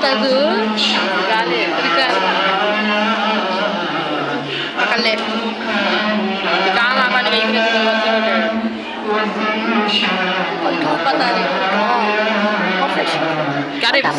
tahu kali terikat kali kama apa nih kita kita apa tadi kare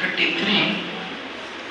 33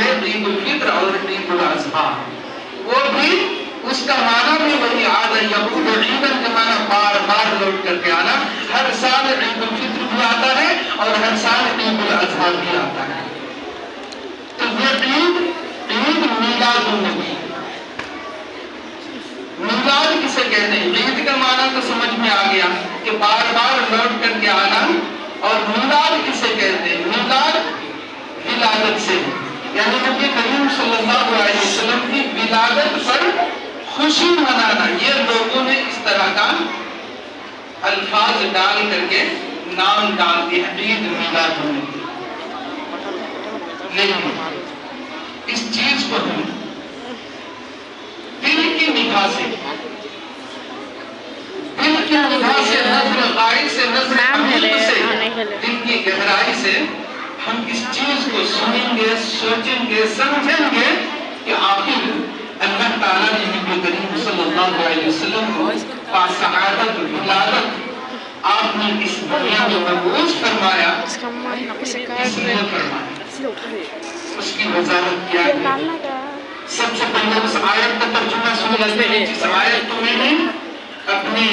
ہے عید الفطر اور عید الاضحیٰ، وہ بھی اس کا معنی بھی وہی عاد یعود عیدن کا معنی بار بار لوٹ کر کے آنا. ہر سال عید الفطر بھی آتا ہے اور ہر سال عید الاضحیٰ بھی آتا ہے. تو یہ عید میلاد النبی. میلاد کسے کہتے ہیں؟ عید کا معنی تو سمجھ میں آ گیا کہ بار بار لوٹ کر کے آنا. اور میلاد کسے کہتے ہیں؟ میلاد ولادت سے، یعنی نبی کریم صلی اللہ علیہ وسلم کی ولادت پر خوشی منانا. یہ لوگوں نے اس طرح کا الفاظ ڈال کر کے نام ڈال دیا عید میلاد النبی. لیکن اس چیز کو ہم دل کی نگاہ سے، نظر غائب سے، نظر عمیق سے، دل کی گہرائی سے ہم اس چیز کو سنیں گے، سوچیں گے، سمجھیں گے کہ آخر اللہ تعالیٰ نے نبی کریم صلی اللہ علیہ وسلم کو باسعادت ولادت آپ نے اس دنیا میں مبعوث فرمایا، اس لیے فرمایا. اس کی وضاحت کیا ہے؟ سب سے پہلے اس آیت کا ترجمہ سن لیتے ہیں جس آیت کو میں نے اپنے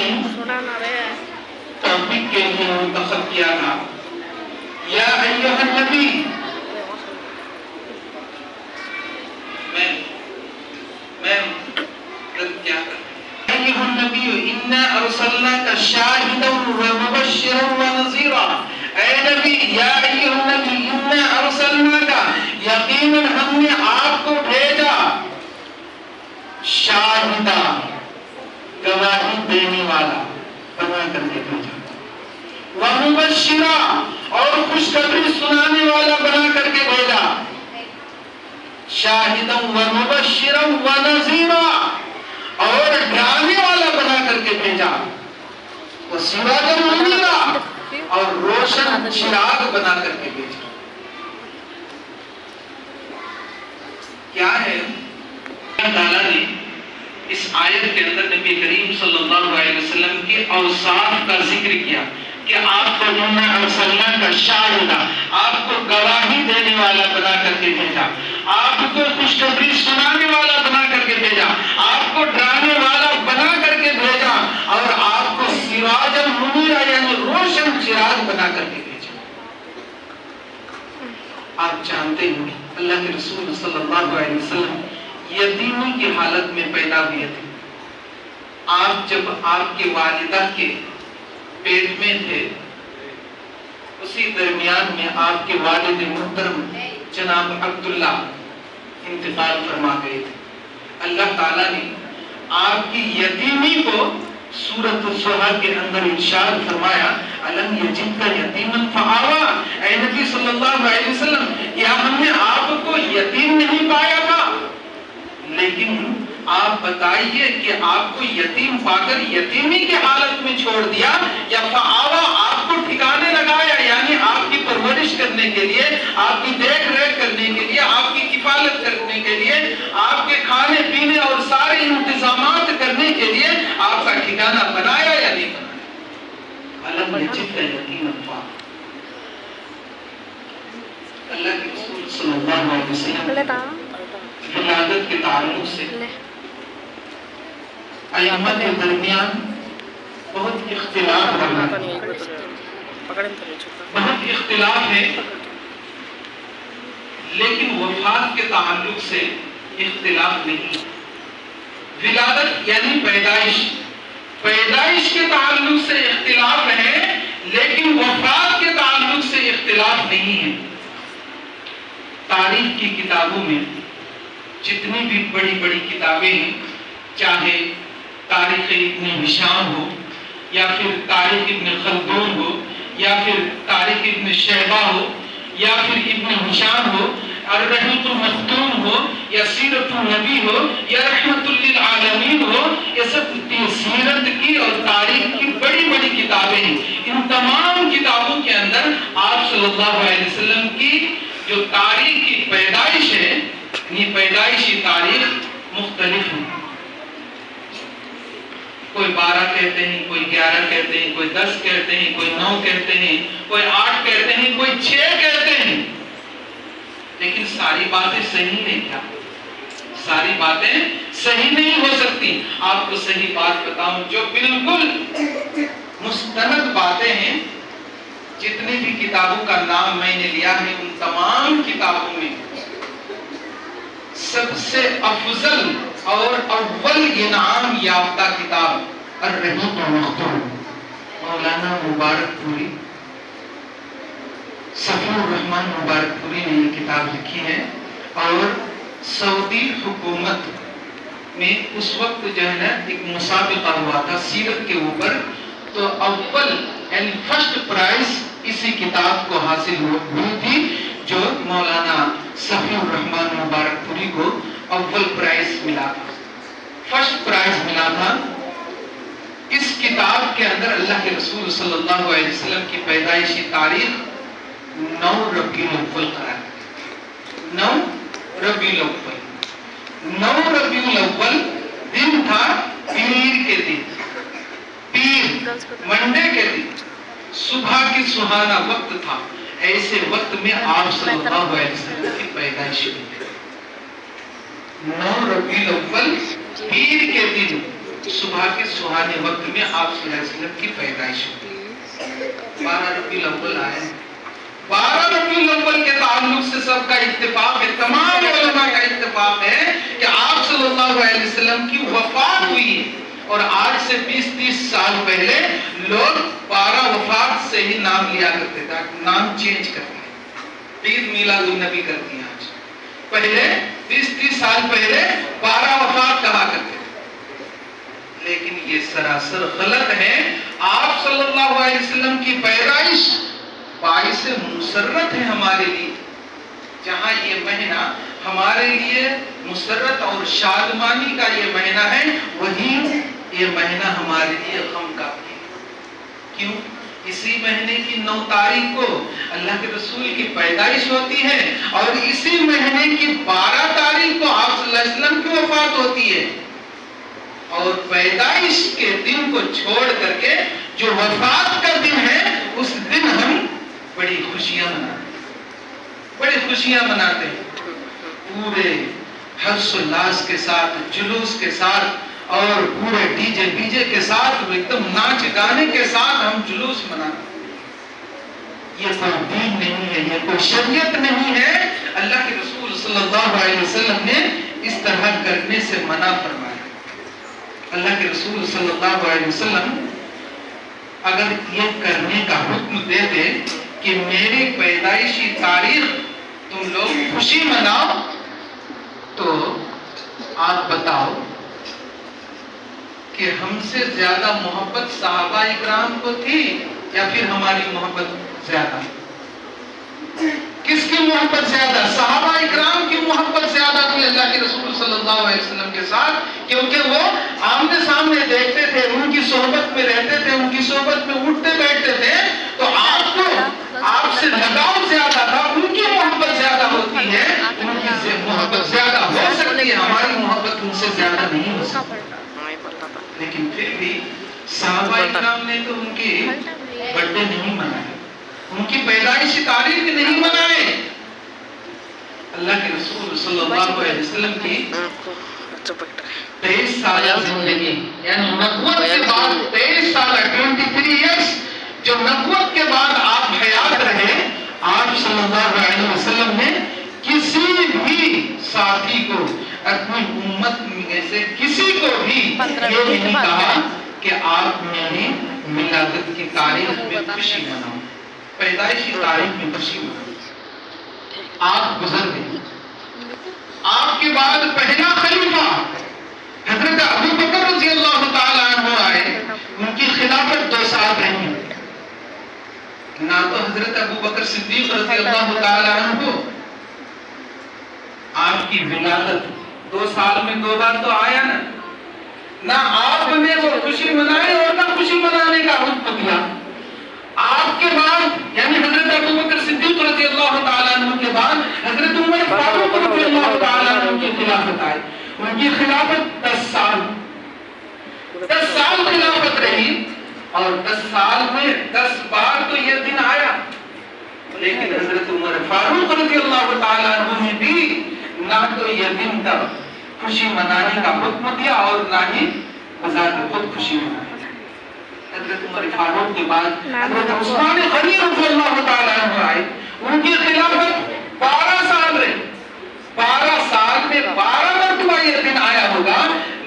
ٹاپک کے لیے منتخب کیا تھا. یا ایھا النبی، میں کیا کرتا ایھا النبی انا ارسلناک شاہدا ومبشرا ونذیرا. اے نبی، یا ایھا النبی انا ارسلناک، یقیناً ہم نے آپ کو بھیجا، شاہدہ گواہی دینے والا بنا کر کے بھیجا، ومبشرا اور خوشخبری سنانے والا بنا کر کے بھیجا، شاہدا ومبشرا ونذیرا اور ڈرانے والا بنا کر کے بھیجا، وسراجا منیرا اور روشن چراغ بنا کر کے بھیجا. کیا ہے؟ اللہ تعالیٰ نے اس آیت کے اندر نبی کریم صلی اللہ علیہ وسلم کے اوصاف کا ذکر کیا کہ آپ کو انا ارسلناک شاہدا، آپ کو گواہی دینے والا بنا کر کے بھیجا، آپ کو خوشخبری سنانے والا بنا کر کے بھیجا، آپ کو ڈرانے والا بنا کر کے بھیجا، اور آپ کو سراجا منیرا یعنی روشن چراغ بنا کر کے بھیجا. آپ جانتے ہیں اللہ کے رسول صلی اللہ علیہ وسلم یتیمی کی حالت میں پیدا ہوئے تھے. آپ جب آپ کے والدہ کے پیٹ میں تھے، اسی درمیان میں آپ کے والد محترم جناب عبداللہ انتقال فرما گئے تھے. اللہ تعالیٰ نے آپ کی یتیمی کو سورۃ الضحیٰ کے اندر ارشاد فرمایا الم یجدک یتیما فآویٰ. اے نبی صلی اللہ علیہ وسلم، کیا ہم نے آپ کو یتیم نہیں پایا تھا؟ لیکن آپ بتائیے کہ آپ کو یتیم پا کر یتیمی کی حالت میں چھوڑ دیا یا فآویٰ آپ کو ٹھکانے لگایا، یعنی آپ کی پرورش کرنے کے لیے، آپ کی دیکھ ریکھ کرنے کے لیے، آپ کی کفالت کرنے کے لیے، آپ کے کھانے پینے اور سارے انتظامات کرنے کے لیے آپ کا ٹھکانہ بنایا یا نہیں بنایا؟ الم یجدک یتیما فآویٰ. اللہ کے رسول صلی اللہ علیہ وسلم ولادت کے تعلق سے ائمہ کے درمیان بہت اختلاف ہے، لیکن وفات کے تعلق سے اختلاف نہیں. ولادت یعنی پیدائش کے تعلق سے اختلاف ہے، لیکن وفات کے تعلق سے اختلاف نہیں ہے. تاریخ کی کتابوں میں جتنی بھی بڑی بڑی کتابیں ہیں، چاہے تاریخ ابن ہشام ہو یا پھر تاریخ ابن خلدون ہو یا پھر تاریخ ابن شیبہ ہو یا پھر ابن ہشام ہو، الرحمۃ المختوم ہو یا سیرت النبی ہو یا رحمت للعالمین ہو، یہ سب سیرت کی اور تاریخ کی بڑی بڑی کتابیں ہیں. ان تمام کتابوں کے اندر آپ صلی اللہ علیہ وسلم کی جو تاریخ کی پیدائش ہے، یہ پیدائشی تاریخ مختلف ہے. کوئی 12 کہتے ہیں، کوئی 11 کہتے ہیں، کوئی 10 کہتے ہیں، کوئی 9 کہتے ہیں، کوئی 8 کہتے ہیں، کوئی 6 کہتے ہیں. لیکن ساری باتیں صحیح نہیں کیا؟ ساری باتیں صحیح نہیں ہو سکتی. آپ کو صحیح بات بتاؤں جو بالکل مستند باتیں ہیں، جتنی بھی کتابوں کا نام میں نے لیا ہے ان تمام کتابوں میں سب سے افضل اور اول انعام یافتہ کتاب الرحیق المختوم، مولانا مبارک پوری، صفی الرحمن مبارک پوری نے یہ کتاب لکھی ہے. اور سعودی حکومت میں اس وقت جو ہے نا ایک مسابقہ ہوا تھا سیرت کے اوپر، تو اول یعنی فرسٹ پرائز اسی کتاب کو حاصل ہوئی تھی، جو مولانا صفی الرحمن مبارک پوری کو اول پرائز ملا تھا، فرسٹ پرائز ملا تھا. اس کتاب کے اندر اللہ کے رسول صلی اللہ علیہ وسلم کی پیدائشی تاریخ 9 ربیع الاول قرار ہے. 9 ربیع الاول، 9 ربیع الاول دن تھا پیر کے دن، پیر منڈے کے دن، صبح کی سہانا وقت تھا. ایسے وقت میں آپ صلی اللہ علیہ وسلم کی پیدائش ہوئی ہے. 9 ربیع الاول پیر کے دن صبح کے سہانے وقت میں آپ صلی اللہ علیہ وسلم کی پیدائش ہوئی. 12 ربیع الاول آئے. 12 ربیع الاول کے تعلق سے سب کا اتفاق ہے، تمام علماء کا اتفاق ہے کہ آپ صلی اللہ علیہ وسلم کی وفات ہوئی ہے. اور آج سے 20-30 سال پہلے لوگ 12 وفات سے ہی نام لیا کرتے تھے، نام چینج کرتے ہیں، عید میلاد النبی کرتی ہیں آج. پہلے 20-30 سال پہلے 12 وفات کہا کرتے تھے، لیکن یہ سراسر غلط ہے. آپ صلی اللہ علیہ وسلم کی پیدائش باعث مسرت ہے ہمارے لیے. جہاں یہ مہینہ ہمارے لیے مسرت اور شادمانی کا یہ مہینہ ہے، وہی یہ مہینہ ہمارے لیے غم کا بھی. کیوں؟ اسی مہینے کی 9 تاریخ کو اللہ کے رسول کی پیدائش ہوتی ہے، اور اسی مہینے کی 12 تاریخ کو آپ صلی اللہ علیہ وسلم کی وفات ہوتی ہے. اور پیدائش کے دن کو چھوڑ کر کے جو وفات کا دن ہے، اس دن ہم بڑی خوشیاں مناتے ہیں، بڑی خوشیاں مناتے ہیں. پورے ہرش اللہ کے ساتھ، جلوس کے ساتھ، اور پورے ڈی جے کے ساتھ، ایک دم ناچ گانے کے ساتھ ہم جلوس مناتے ہیں. یہ کوئی دین نہیں ہے، یہ کوئی شریعت نہیں ہے. اللہ کے رسول صلی اللہ علیہ وسلم نے اس طرح کرنے سے منع فرمایا. اللہ کے رسول صلی اللہ علیہ وسلم اگر یہ کرنے کا حکم دے دے کہ میری پیدائشی تاریخ تم لوگ خوشی مناؤ، تو آپ بتاؤ کہ ہم سے زیادہ محبت صحابہ اکرام کو تھی یا پھر ہماری محبت زیادہ؟ کس کی محبت زیادہ؟ صحابہ اکرام کی محبت زیادہ تھی اللہ کے رسول صلی اللہ علیہ وسلم کے ساتھ، کیونکہ وہ آمنے سامنے دیکھتے تھے، ان کی صحبت میں رہتے تھے، ان کی صحبت میں اٹھتے بیٹھتے تھے. تو آپ کو آپ سے لگاؤ زیادہ تھا، ان کی محبت زیادہ ہوتی ہے، ان کی محبت زیادہ ہو سکتی ہے، ہماری محبت ان سے زیادہ نہیں ہو سکتی. لیکن پھر بھی صحابہ اکرام نے تو ان کی برتھ ڈے نہیں منائے، ان کی پیدائشی تاریخ نہیں منائے. اللہ کے رسول صلی اللہ علیہ وسلم کی 23 سالہ زندگی، یعنی نبوت کے بعد 23 سالہ 23 ایئرس جو نبوت کے بعد آپ حیات رہے، آپ صلی اللہ علیہ وسلم نے کسی بھی ساتھی کو، اپنی امت میں سے کسی کو بھی یہ نہیں کہا کہ آپ میری ولادت کی تاریخ میں خوشی مناؤ، پیدائشی تاریخ میں خوشی مناؤ. آپ گزر گئے. آپ کے بعد پہلا خلیفہ حضرت ابو بکر رضی اللہ تعالیٰ عنہ آئے. ان کی خلافت 2 سال رہی. نہ تو حضرت ابو بکر صدیق رضی اللہ تعالیٰ عنہ آپ کی ولادت 2 سال میں 2 بار تو آیا نہ آپ نے وہ خوشی منائی اور نہ خوشی منانے کا حکم دیا. آپ کے بعد یعنی حضرت ابو بکر صدیق رضی اللہ تعالیٰ عنہ کے بعد حضرت عمر فاروق رضی اللہ تعالیٰ عنہ کی خلافت آئی. ان کی خلافت 10 سال 10 سال خلافت رہی، اور 10 سال میں 10 بار تو یہ دن آیا. لیکن حضرت عمر فاروق رضی اللہ تعالیٰ عنہ تو یہ دن تک خوشی منانے کا حکم دیا اور نہ ہی بذات خود خوشی منائی۔ حضرت عمر فاروق کے بعد حضرت عثمان غنی رضی اللہ تعالیٰ عنہ آئے، ان کی خلافت 12 سال رہی، 12 سال میں 12 مرتبہ یہ دن آیا ہوگا،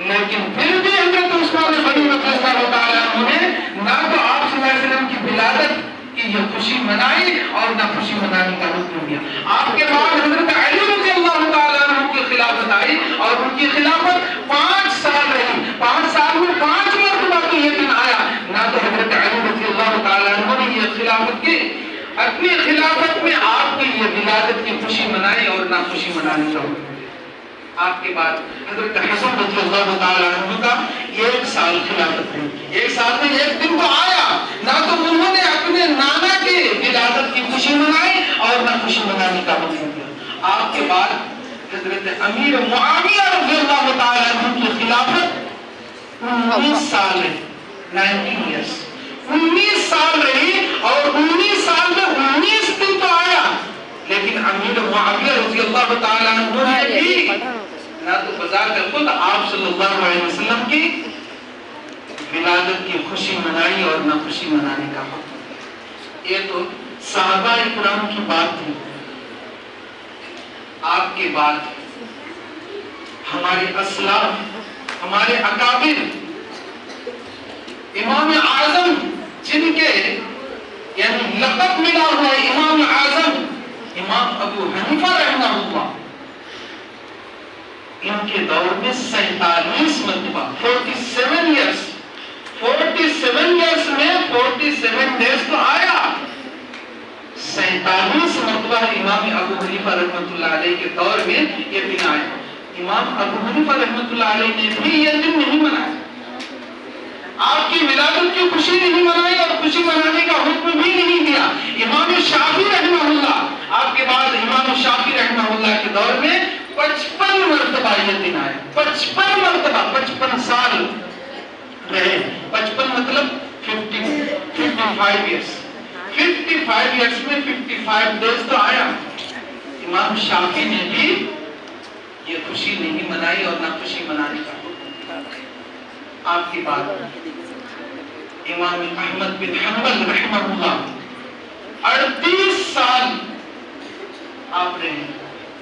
لیکن پھر بھی حضرت عثمان غنی رضی اللہ تعالیٰ عنہ نے نہ تو آپ صلی اللہ علیہ وسلم کی ولادت کی یہ خوشی منائی اور نہ خوشی منانے کا حکم دیا۔ آپ کے بعد حضرت علی رضی اللہ تعالیٰ عنہ کی خلافت آئی اور ان کی خلافت 5 سال رہی، 5 سال میں 5 مرتبہ تو یہ دن آیا، نہ تو حضرت علی رضی اللہ تعالیٰ عنہ نے یہ خلافت کی، اپنی خلافت میں آپ کی یہ ولادت کی خوشی منائی اور نہ خوشی منانے کا حکم۔ آپ کے بعد حضرت حسن رضی اللہ تعالیٰ عنہ کا 1 سال خلافت رہی، 1 سال میں 1 دن تو آیا، نہ تو انہوں نے اپنے نانا کی ولادت کی خوشی منائی اور نہ خوشی منانے کا حکم دیا۔ آپ کے بعد حضرت امیر معاویہ رضی اللہ تعالیٰ عنہ کی خلافت 19 سال رہی، 19 ایئرس، 19 سال رہی اور 19 سال میں 19 دن تو آیا، لیکن امیر معاویہ رضی اللہ تعالیٰ عنہ نے بھی نہ تو بذات خود آپ صلی اللہ علیہ وسلم کی ولادت کی خوشی منائی اور نہ خوشی منانے کا حکم۔ یہ تو صحابہ کرام کی بات تھی۔ آپ کے بعد ہمارے اسلاف، ہمارے اکابر، امام اعظم جن کے یعنی لقب ملا ہوا ہے امام اعظم، امام ابو حنیفہ رحمہ اللہ، ان کے دور میں 47 مرتبہ 47 ایئرس میں 47 ڈیز تو آیا، 47 مرتبہ امام ابو حنیفہ رحمۃ اللہ علیہ کے دور میں یہ دن آیا۔ امام ابو حنیفہ رحمۃ اللہ علیہ نے بھی یہ دن نہیں منایا، آپ کی ولادت کی خوشی نہیں منائی اور خوشی منانے کا حکم بھی نہیں دیا۔ امام شافعی رحمہ اللہ، آپ کے بعد امام شافعی رحمہ اللہ کے دور میں 55 مرتبہ یہ دن آئے، 55 مرتبہ، 55 سال رہے، 55 مطلب 55 ایئرس، 55 ایئرس میں 55 ڈیز تو آیا۔ امام شافعی نے بھی یہ خوشی نہیں منائی اور نہ خوشی منانے کا حکم۔ آپ کی بات امام احمد بن حنبل رحمہ اللہ 38 سال آپ رہے،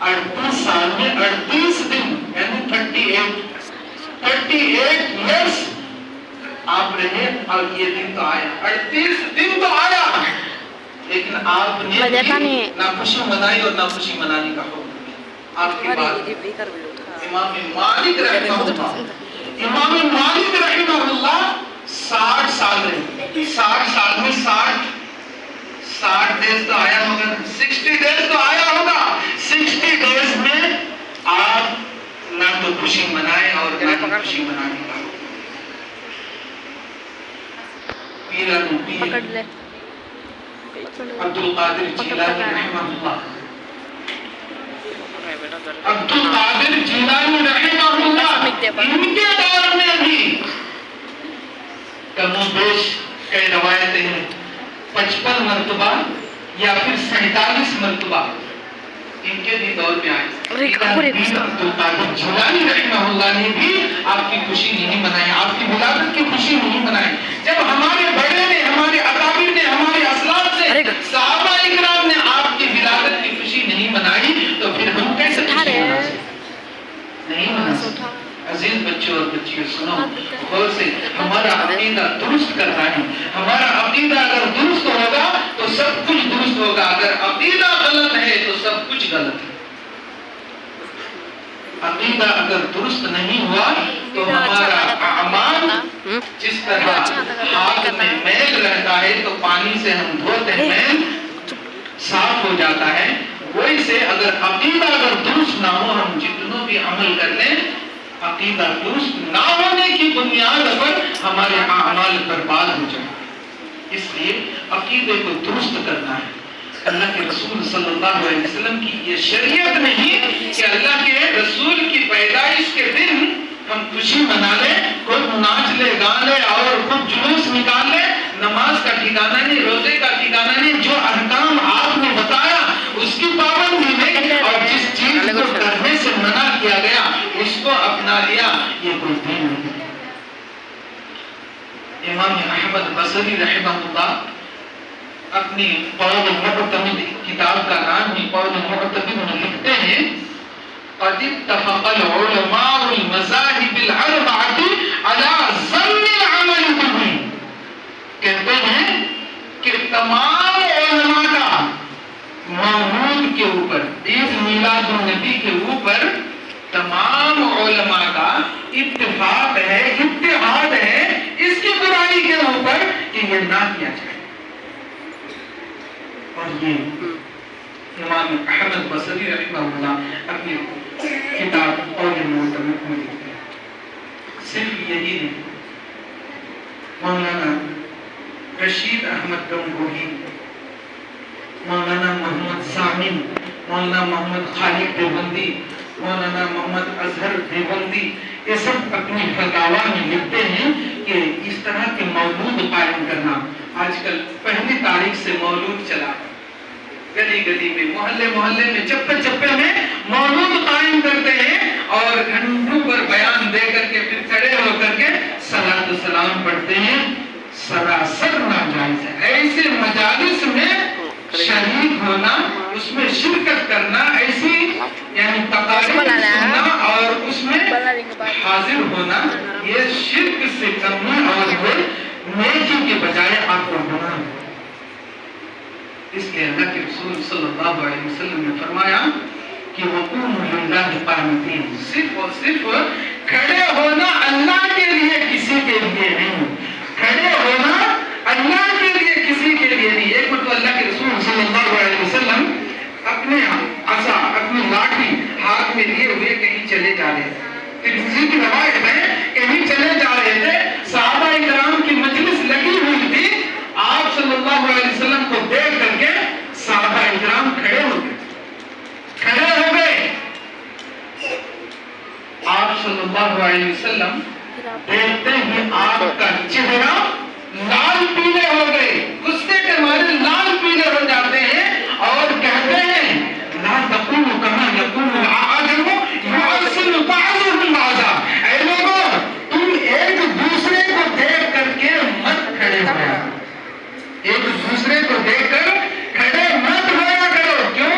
38 سال میں 38 دن یعنی 38 ایئرس آپ رہے اور یہ دن تو آیا، 38 دن تو آیا، لیکن آپ نے نہ خوشی منائی اور نہ خوشی منانے کا حکم۔ آپ کے بعد امام مالک رحمہ اللہ، امام مالک رحمہ اللہ 60 سال رہے، 60 سال میں 60 ڈیز تو آیا ہوگا، 60 ڈیز تو آیا ہوگا، 60 ڈیز میں آپ نہ تو خوشی منائے اور نہ خوشی منانے کا پیر عبد القادر جیلانی رحمہ اللہ، عبد القادر جیلانی رحمہ اللہ، ان کے دور میں بھی کم و بیش کئی روایتیں ہیں 55 مرتبہ یا پھر 47 مرتبہ ان کے بھی دور میں آئے۔ عبد القادر جیلانی رحمہ اللہ نے بھی آپ کی خوشی نہیں منائی، آپ کی ولادت کی خوشی نہیں منائی۔ جب ہمارے بڑے نے، ہمارے اکابر نے، ہمارے اسلاف سے، صحابہ اکرام نے آپ کی ولادت کی خوشی نہیں منائی تو پھر ہم کیسے خوشی منا سکتے؟ نہیں منا سکتے۔ عزیز بچوں اور بچیوں سنو غور سے، ہمارا عقیدہ درست کرنا ہے۔ ہمارا عقیدہ اگر درست ہوگا تو سب کچھ درست ہوگا، اگر عقیدہ غلط ہے تو سب کچھ غلط ہے۔ عقیدہ اگر درست نہیں ہوا تو ہمارا اعمال جس طرح ہاتھ میں میل رہتا ہے تو پانی سے ہم دھوتے ہیں میل صاف ہو جاتا ہے، وہی سے اگر عقیدہ اگر درست نہ ہو، ہم جتنوں بھی عمل کر لیں، عقیدہ درست نہ ہونے کی بنیاد پر ہمارے اعمال برباد ہو جائیں۔ اس لیے عقیدے کو درست کرنا ہے۔ اللہ کے رسول صلی اللہ علیہ وسلم کی یہ شریعت نہیں کہ اللہ کے رسول کی پیدائش کے دن ہم خوشی منا لیں، خود ناچ لے، گا لے اور خود جلوس نکال لے۔ نماز کا ٹھکانہ نہیں، روزے کا ٹھکانہ نہیں، جو احکام آپ نے بتایا اس کی پابندی نہیں، اور جس چیز کو کرنے سے منع امام احمد بصری رحمہ اللہ اپنی قول المعتمد کتاب کا نام ہی قول المعتمد میں لکھتے ہیں قد اتفق العلماء المذاہب الاربعۃ علی ذم العمل بهم، کہتے ہیں کہ تمام علماء کا مولود کے اوپر، عید میلاد النبی کے اوپر تمام علماء کا اتفاق ہے، اتحاد ہے اس کی برائی کے اوپر کہ یہ نہ کیا جائے۔ اور یہ امام احمد بصری رحمہ اللہ اپنی کتاب قول المعتمد میں لکھتے ہیں۔ صرف یہی نہیں، مولانا رشید احمد گنگوہی، مولانا محمد سامن، مولانا محمد خالد دیوبندی، مولانا محمد اظہر دیوبندی، یہ سب اپنی فتاوا میں لکھتے ہیں کہ اس طرح کے مولود قائم کرنا، آج کل پہلی تاریخ سے مولود چلا، گلی گلی میں، محلے محلے میں، چپے چپے میں مولود قائم کرتے ہیں اور گھنٹوں پر بیان دے کر کے پھر کھڑے ہو کر کے صلاۃ و سلام پڑھتے ہیں۔ سراسر ناجائز ہے ایسے مجالس میں شریک ہونا، اس میں شرکت کرنا، ایسی یعنی تقاریر سننا اور اس میں حاضر ہونا، یہ شرک سے کم ہے اور یہ نیکی کے بجائے آپ کو گناہ ہے۔ اس لیے اللہ کے رسول صلی اللہ علیہ وسلم نے فرمایا کہ وَقُومُوا لِلَّهِ قَانِتِينَ، صرف اور صرف کھڑے ہونا اللہ کے لیے، کسی کے لیے نہیں، کھڑے ہونا اللہ کے لیے، کسی کے لیے نہیں۔ ایک مرتبہ اللہ کے رسول صلی اللہ علیہ وسلم اپنے عصا، اپنی لاٹھی ہاتھ میں لیے ہوئے کہیں چلے جا رہے تھے، ترمذی کی روایت ہے کہیں چلے جا رہے تھے، صحابہ کرام کی مجلس لگی ہوئی تھی، آپ صلی اللہ علیہ وسلم کو دیکھ کر کے صحابہ کرام کھڑے ہو گئے، کھڑے ہو گئے۔ آپ صلی اللہ علیہ وسلم دیکھتے ہی آپ کا چہرہ لال پیلے ہو گئے، غصے کے مارے لال پیلے ہو جاتے ہیں اور کہتے ہیں لا تقولوا كما يقول العاجم يحسن بعضهم بعضا، اے لوگوں تم ایک دوسرے کو دیکھ کر کے مت کھڑے ہویا، ایک دوسرے کو دیکھ کر کھڑے مت ہویا کرو، کیوں؟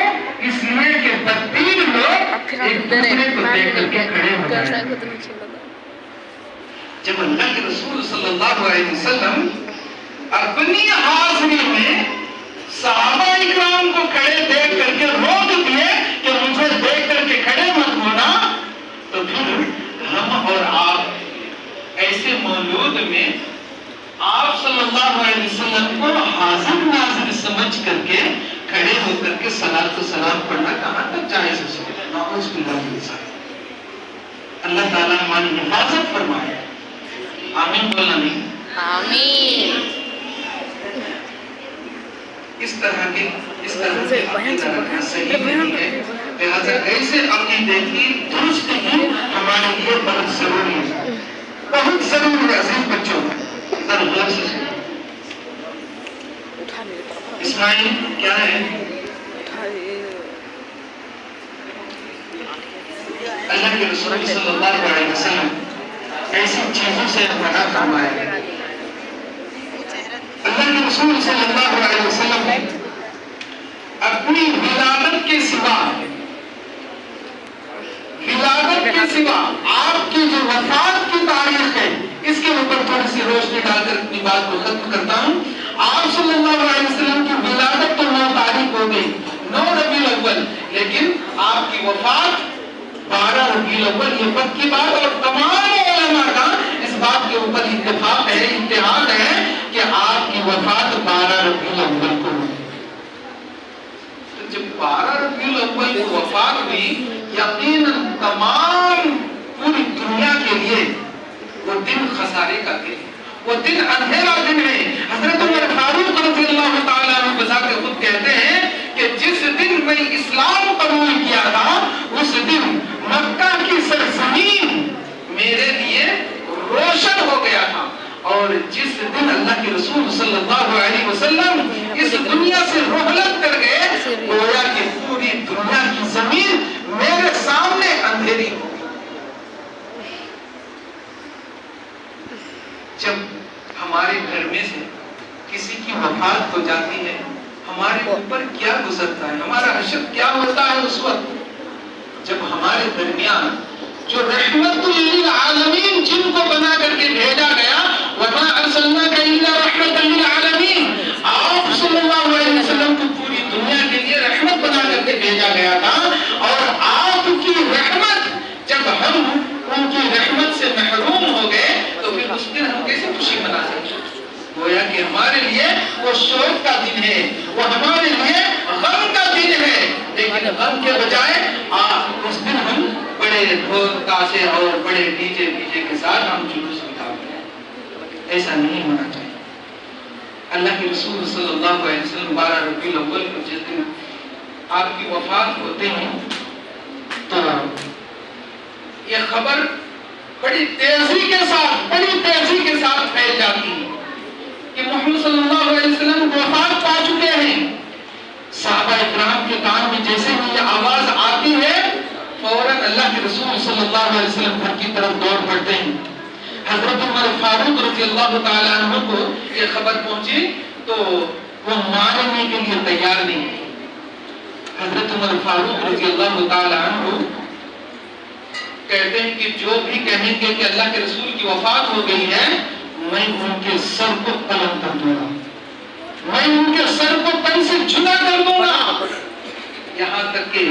اس لیے کہ بدتین لوگ ایک دوسرے کو دیکھ کر کے کھڑے ہو جائیں۔ جب اللہ کے رسول صلی اللہ علیہ وسلم اپنی حاضری میں صحابہ اکرام کو کھڑے دیکھ کر کے روک دیے کہ مجھے دیکھ کر کے کھڑے مت ہونا، تو پھر ہم اور آپ ایسے مولود میں آپ صلی اللہ علیہ وسلم کو حاضر ناظر سمجھ کر کے کھڑے ہو کر کے صلاۃ و سلام پڑھنا کہاں تک جائز ہے؟ نعوذ باللہ من ذالک۔ اللہ تعالیٰ ہماری حفاظت فرمائے، آمین بولنا نہیں؟ آمین۔ اس طرح کے عقیدہ رکھنا صحیح نہیں ہے، لہذا ایسے عقیدے کی درستگی ہمارے لیے بہت ضروری ہے، بہت ضروری ہے۔ عزیز بچوں ذرا غور سے سنیں، اسماعیل کیا ہے؟ اللہ کے رسول صلی اللہ علیہ وسلم ایسی چیزوں سے منع فرمایا۔ اللہ کے رسول صلی اللہ علیہ وسلم نے اپنی ولادت کے سوا آپ کی جو وفات کی تاریخ ہے اس کے اوپر تھوڑی سی روشنی ڈال کر اپنی بات کو ختم کرتا ہوں۔ آپ صلی اللہ علیہ وسلم کی ولادت تو 9 تاریخ ہو گئی، 9 ربیع الاول، لیکن آپ کی وفات 12 ربیع الاول، یہ وقت کی بات، اور تمام علماء کا اس بات کے اوپر اتفاق ہے، اتحاد ہے کہ آپ کی وفات 12 ربیع الاول کو ہوئی۔ جب 12 ربیع الاول کو وفات ہوئی، یقیناً تمام پوری دنیا کے لیے وہ دن خسارے کا دن، وہ دن اندھیرا دن ہے۔ حضرت عمر فاروق رضی اللہ تعالیٰ عنہ بذات خود کہتے ہیں کہ جس دن میں اسلام قبول کیا تھا اس دن مکہ کی سرزمین میرے لیے روشن ہو گیا تھا، اور جس دن اللہ کے رسول صلی اللہ علیہ وسلم اس دنیا سے رحلت کر گئے، گویا کہ پوری دنیا کی زمین میرے سامنے اندھیری ہو گئی۔ جب ہمارے کیا گزرتا ہے، ہمارا حشر کیا ہوتا ہے اس وقت جب ہمارے درمیان جو رحمت للعالمین جن کو بنا کر کے بھیجا گیا، وَمَا أَرْسَلْنَاكَ إِلَّا رَحْمَةً لِلْعَالَمِينَ، آپ صلی اللہ علیہ وسلم کو پوری دنیا کے لیے رحمت بنا کر کے بھیجا گیا تھا، اور آپ کی رحمت جب ہم ان کی رحمت سے محروم ہو گئے تو پھر اس دن ہم کیسے خوشی منا سکتے؟ گویا کہ ہمارے لیے وہ شوق کا دن ہے، وہ ہمارے لیے غم کا دن ہے، لیکن غم کے بجائے اس دن ہم بڑے ڈھول تاشے اور بڑے ڈی جے کے ساتھ ہم جلوس نکالتے ہیں۔ ایسا نہیں ہونا چاہیے۔ اللہ کے رسول صلی اللہ علیہ وسلم 12 ربیع الاول کو جس دن آپ کی وفات ہوتے ہیں تو یہ خبر بڑی تیزی کے ساتھ پھیل جاتی ہے کہ محمد صلی اللہ علیہ وسلم وفات پا چکے ہیں۔ صحابہ اکرام کے کان میں جیسے ہی یہ آواز آتی ہے فوراً اللہ کے رسول صلی اللہ علیہ وسلم گھر کی طرف دوڑ پڑتے ہیں۔ حضرت عمر فاروق رضی اللہ تعالیٰ عنہ کو یہ خبر پہنچی تو وہ ماننے کے لیے تیار نہیں تھے۔ حضرت عمر فاروق رضی اللہ تعالیٰ عنہ کہتے ہیں کہ جو بھی کہیں گے کہ اللہ کے رسول کی وفات ہو گئی ہے، میں ان کے سر کو قلم کر دوں گا، میں ان کے سر کو تن سے جدا کر دوں گا۔ یہاں تک کہ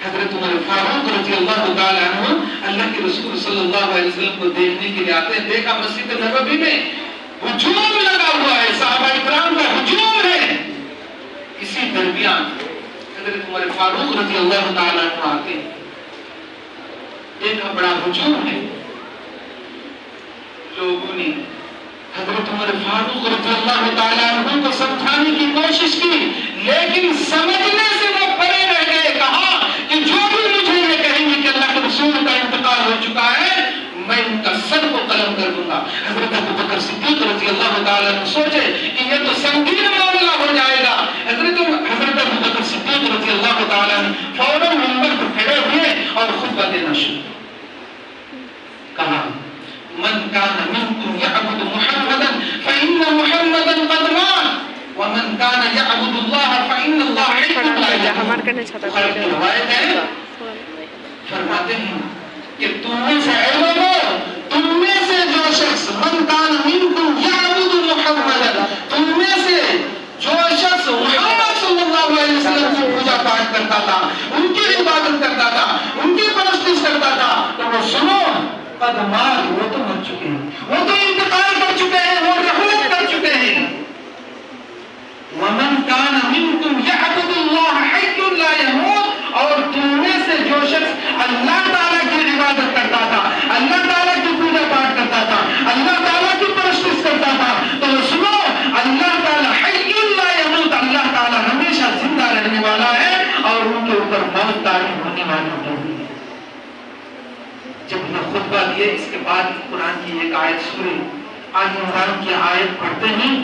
حضرت عمر فاروق رضی اللہ تعالیٰ عنہ اللہ کے رسول صلی اللہ علیہ وسلم کو دیکھنے کے لیے آتے ہیں، دیکھا مسجد نبوی میں ہجوم لگا ہوا ہے، صحابہ اکرام کا ہجوم ہے۔ اسی درمیان حضرت عمر فاروق رضی اللہ تعالیٰ عنہ آتے ہیں، دیکھا بڑا ہجوم ہے، لوگوں نے حضرت عمر فاروق رضی اللہ تعالیٰ عنہ کو سمجھانے کی کوشش کی، لیکن سمجھنے سے وہ پرے رہ گئے۔ کہا کہ جو بھی مجھے یہ کہیں گے کہ اللہ کے رسول کا انتقال ہو چکا ہے، میں ان کا سر کو قلم کر دوں گا۔ حضرت ابوبکر صدیق رضی اللہ تعالیٰ عنہ سوچے کہ یہ تو سنگین معاملہ ہو جائے گا۔ حضرت ابوبکر صدیق رضی اللہ تعالیٰ عنہ فوراً منبر پر کھڑے ہوئے اور خطبہ دینا شروع کہا، من كان منكم يعبد محمدا فإن محمدا قد مات ومن كان يعبد الله فإن الله حي لا يموت۔ فرماتے ہیں کہ تم میں سے اے لوگوں، تم میں سے جو شخص من كان منكم يعبد محمدا، تم میں سے جو شخص محمد صلی اللہ علیہ وسلم کی پوجا پاٹ کرتا تھا، ان کی عبادت کرتا تھا، ان کی پرستش کرتا تھا، تو وہ سنو قد مات، وہ تو مر چکے ہیں، وہ تو انتقال کر چکے ہیں، وہ رحلت کر چکے ہیں۔ ومن كان منكم يعبد الله حي لا يموت، اور تم میں سے جو شخص اللہ تعالیٰ کی عبادت کرتا تھا، اللہ تعالیٰ کی پوجا پاٹ کرتا تھا، اللہ تعالیٰ کی پرستش کرتا تھا، تو سنو اللہ تعالیٰ حی لا يموت، اللہ تعالیٰ ہمیشہ زندہ رہنے والا ہے اور ان کے اوپر موت طاری ہونے والی نہیں۔ جب یہ خطبہ دیے اس کے بعد قرآن کی ایک آیت سنی، آل عمران کی آیت پڑھتے ہیں،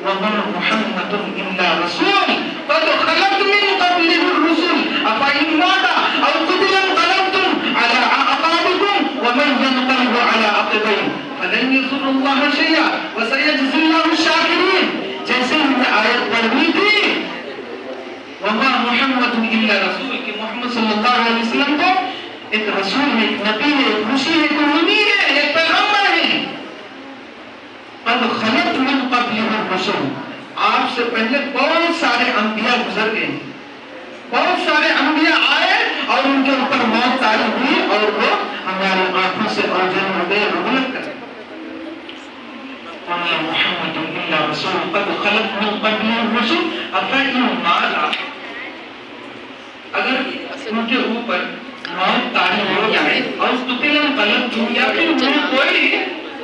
وَمَا مُحَمَّدٌ إِلَّا رَسُولٌ قَدْ خَلَتْ مِن قَبْلِهِ الرُّسُلُ أَفَإِن مَاتَ أَوْ قُتِلَ انقَلَبْتُمْ عَلَىٰ أَعْقَابِكُمْ وَمَن يَنقَلِبْ عَلَىٰ عَقِبَيْهِ فَلَن يَضُرَّ اللَّهَ شَيْئًا وَسَيَجْزِي اللَّهُ الشَّاكِرِينَ۔ جیسے ہم نے آیت پڑھی تھی وَمَا مُحَمَّدٌ إِلَّا رَسُولٌ، کہ محمد صلی اللہ علیہ وسلم کو ایک رسول ہے، ایک نبی ہے، ایک خوشی ہے، ایک امید ہے، ایک پیغمبر ہے۔ قد خلت من قبلہ الرسل، آپ سے پہلے بہت سارے انبیاء گزر گئے، بہت سارے انبیاء آئے اور ان کے اوپر موت طاری ہوئی اور وہ ہماری آنکھوں سے اوجھل ہو گئے، رغبت کر۔ وَمَا مُحَمَّدٌ إِلَّا رَسُولٌ قَدْ خَلَتْ مِن قَبْلِهِ الرُّسُلُ أَفَإِن مَاتَ، اگر ان کے اوپر موت طاری ہو جائے اور قتل انقلبتم، یا پھر انہیں کوئی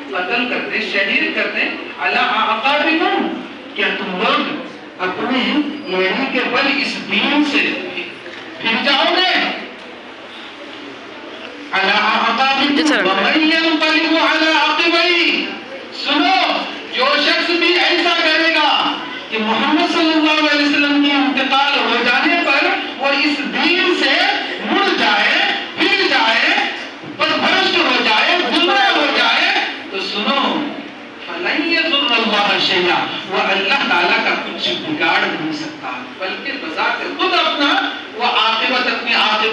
قتل کر دے، شہید کر دے، علی اعقابکم، کیا تم لوگ اپنے ایڑی کے بل اس دین سے پھر جاؤ گے؟ علی اعقابکم ومن ینقلب علی عقبیہ، سنو جو شخص بھی ایسا کرے گا کہ محمد صلی اللہ علیہ وسلم کی انتقال ہو جانے پر وہ اس دین سے مڑ جائے، پھر جائے، پربھرشٹ ہو جائے، گمراہ ہو جائے، تو سنو فَلَن يَضُرَّ اللَّهَ شَيْئًا، وہ اللہ تعالیٰ کا کچھ بگاڑ نہیں سکتا، بلکہ بظاہر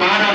12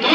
2